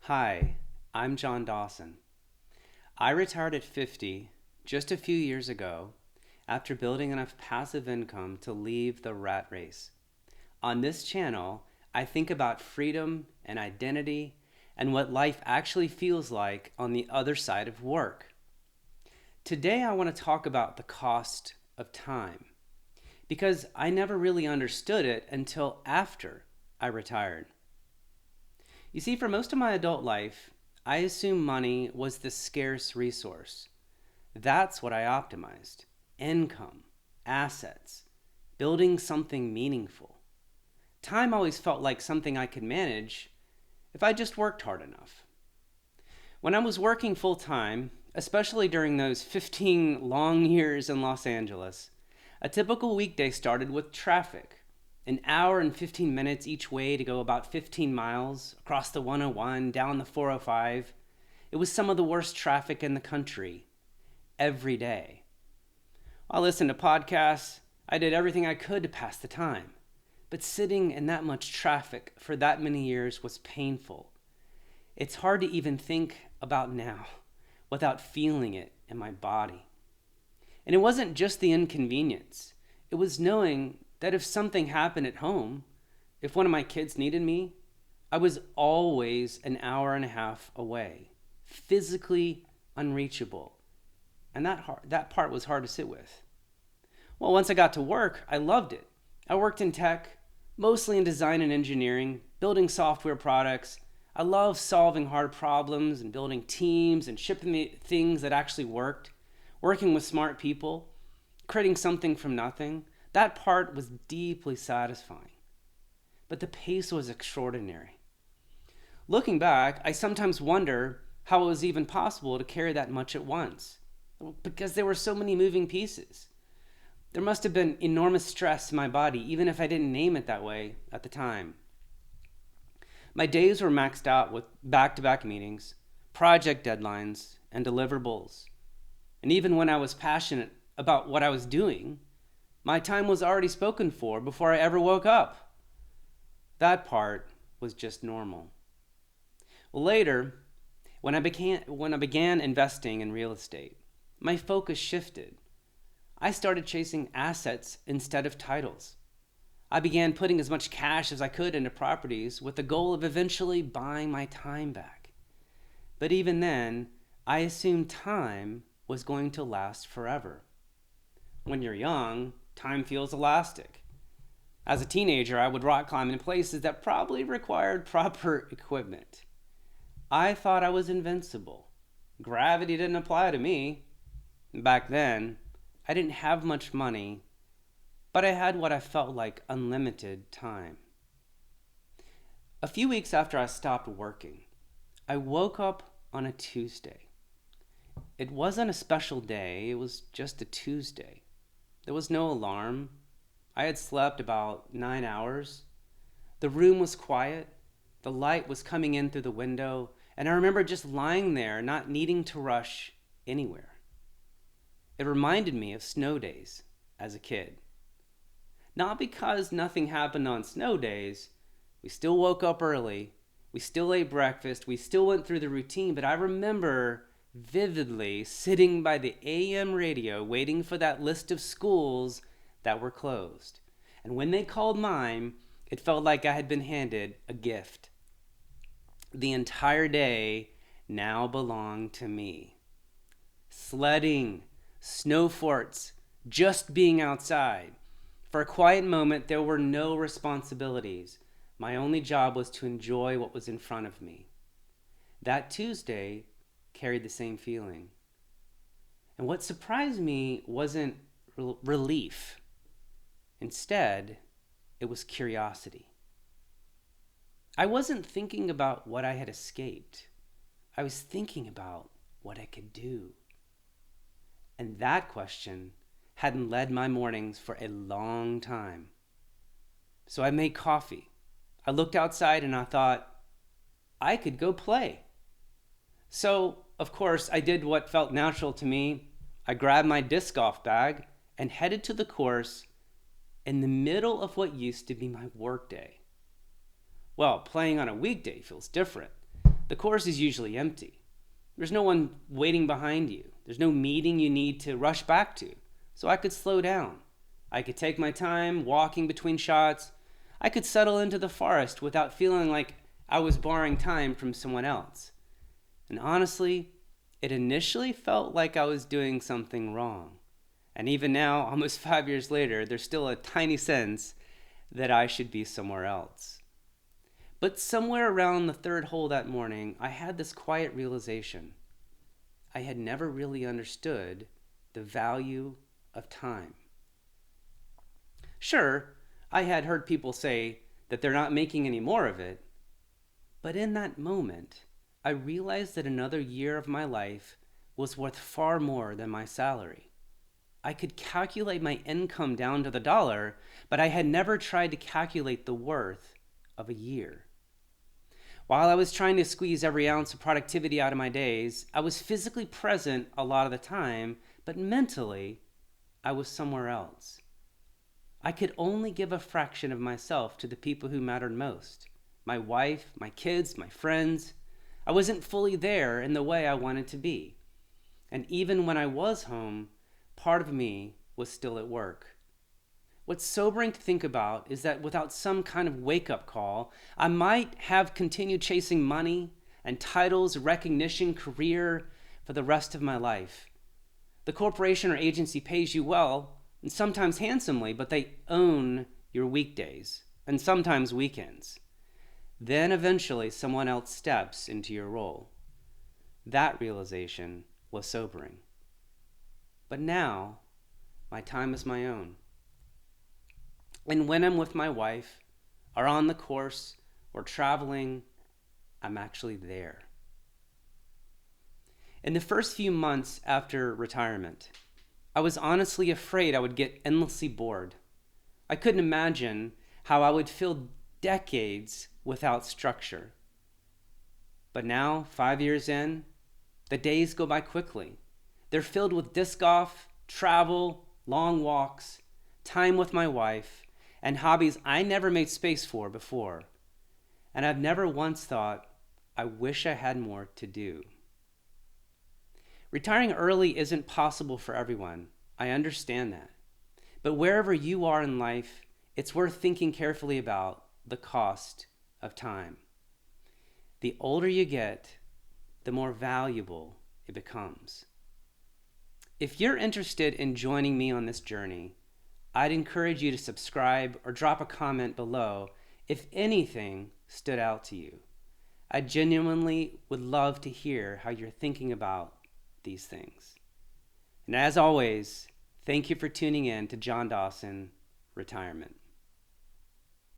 Hi, I'm John Dawson. I retired at 50 just a few years ago after building enough passive income to leave the rat race. On this channel, I think about freedom and identity and what life actually feels like on the other side of work. Today, I want to talk about the cost of time because I never really understood it until after I retired. You see, for most of my adult life, I assumed money was the scarce resource. That's what I optimized: income, assets, building something meaningful. Time always felt like something I could manage if I just worked hard enough. When I was working full time, especially during those 15 long years in Los Angeles, a typical weekday started with traffic. An hour and 15 minutes each way to go about 15 miles across the 101, down the 405. It was some of the worst traffic in the country every day. I listened to podcasts. I did everything I could to pass the time. But sitting in that much traffic for that many years was painful. It's hard to even think about now without feeling it in my body. And it wasn't just the inconvenience. It was knowing that if something happened at home, if one of my kids needed me, I was always an hour and a half away, physically unreachable. And that part was hard to sit with. Well, once I got to work, I loved it. I worked in tech, mostly in design and engineering, building software products. I love solving hard problems and building teams and shipping the things that actually worked, working with smart people, creating something from nothing. That part was deeply satisfying. But the pace was extraordinary. Looking back, I sometimes wonder how it was even possible to carry that much at once, because there were so many moving pieces. There must have been enormous stress in my body, even if I didn't name it that way at the time. My days were maxed out with back-to-back meetings, project deadlines, and deliverables. And even when I was passionate about what I was doing, my time was already spoken for before I ever woke up. That part was just normal. Well, later, when I began investing in real estate, my focus shifted. I started chasing assets instead of titles. I began putting as much cash as I could into properties with the goal of eventually buying my time back. But even then, I assumed time was going to last forever. When you're young, time feels elastic. As a teenager, I would rock climb in places that probably required proper equipment. I thought I was invincible. Gravity didn't apply to me. Back then, I didn't have much money, but I had what I felt like unlimited time. A few weeks after I stopped working, I woke up on a Tuesday. It wasn't a special day, it was just a Tuesday. There was no alarm. I had slept about 9 hours. The room was quiet. The light was coming in through the window, and I remember just lying there, not needing to rush anywhere. It reminded me of snow days as a kid. Not because nothing happened on snow days. We still woke up early. We still ate breakfast. We still went through the routine, but I remember vividly sitting by the AM radio waiting for that list of schools that were closed. And when they called mine, it felt like I had been handed a gift. The entire day now belonged to me. Sledding, snow forts, just being outside. For a quiet moment, there were no responsibilities. My only job was to enjoy what was in front of me. That Tuesday carried the same feeling. And what surprised me wasn't relief. Instead, it was curiosity. I wasn't thinking about what I had escaped. I was thinking about what I could do. And that question hadn't led my mornings for a long time. So I made coffee. I looked outside and I thought, I could go play. So, of course, I did what felt natural to me. I grabbed my disc golf bag and headed to the course in the middle of what used to be my workday. Well, playing on a weekday feels different. the course is usually empty. There's no one waiting behind you. There's no meeting you need to rush back to. So I could slow down. I could take my time walking between shots. I could settle into the forest without feeling like I was borrowing time from someone else. And honestly, it initially felt like I was doing something wrong. And even now, almost 5 years later, there's still a tiny sense that I should be somewhere else. But somewhere around the third hole that morning, I had this quiet realization. I had never really understood the value of time. Sure, I had heard people say that they're not making any more of it, but in that moment, I realized that another year of my life was worth far more than my salary. I could calculate my income down to the dollar, but I had never tried to calculate the worth of a year. While I was trying to squeeze every ounce of productivity out of my days, I was physically present a lot of the time, but mentally, I was somewhere else. I could only give a fraction of myself to the people who mattered most. My wife, my kids, my friends. I wasn't fully there in the way I wanted to be. And even when I was home, part of me was still at work. What's sobering to think about is that without some kind of wake-up call, I might have continued chasing money and titles, recognition, career for the rest of my life. The corporation or agency pays you well, and sometimes handsomely, but they own your weekdays and sometimes weekends. Then eventually someone else steps into your role. That realization was sobering. But now, my time is my own. And when I'm with my wife, or on the course, or traveling, I'm actually there. In the first few months after retirement, I was honestly afraid I would get endlessly bored. I couldn't imagine how I would fill decades without structure. But now, 5 years in, the days go by quickly. They're filled with disc golf, travel, long walks, time with my wife, and hobbies I never made space for before. And I've never once thought, I wish I had more to do. Retiring early isn't possible for everyone. I understand that. But wherever you are in life, it's worth thinking carefully about the cost of time. The older you get, the more valuable it becomes. If you're interested in joining me on this journey, I'd encourage you to subscribe or drop a comment below if anything stood out to you. I genuinely would love to hear how you're thinking about these things. And as always, thank you for tuning in to John Dawson Retirement.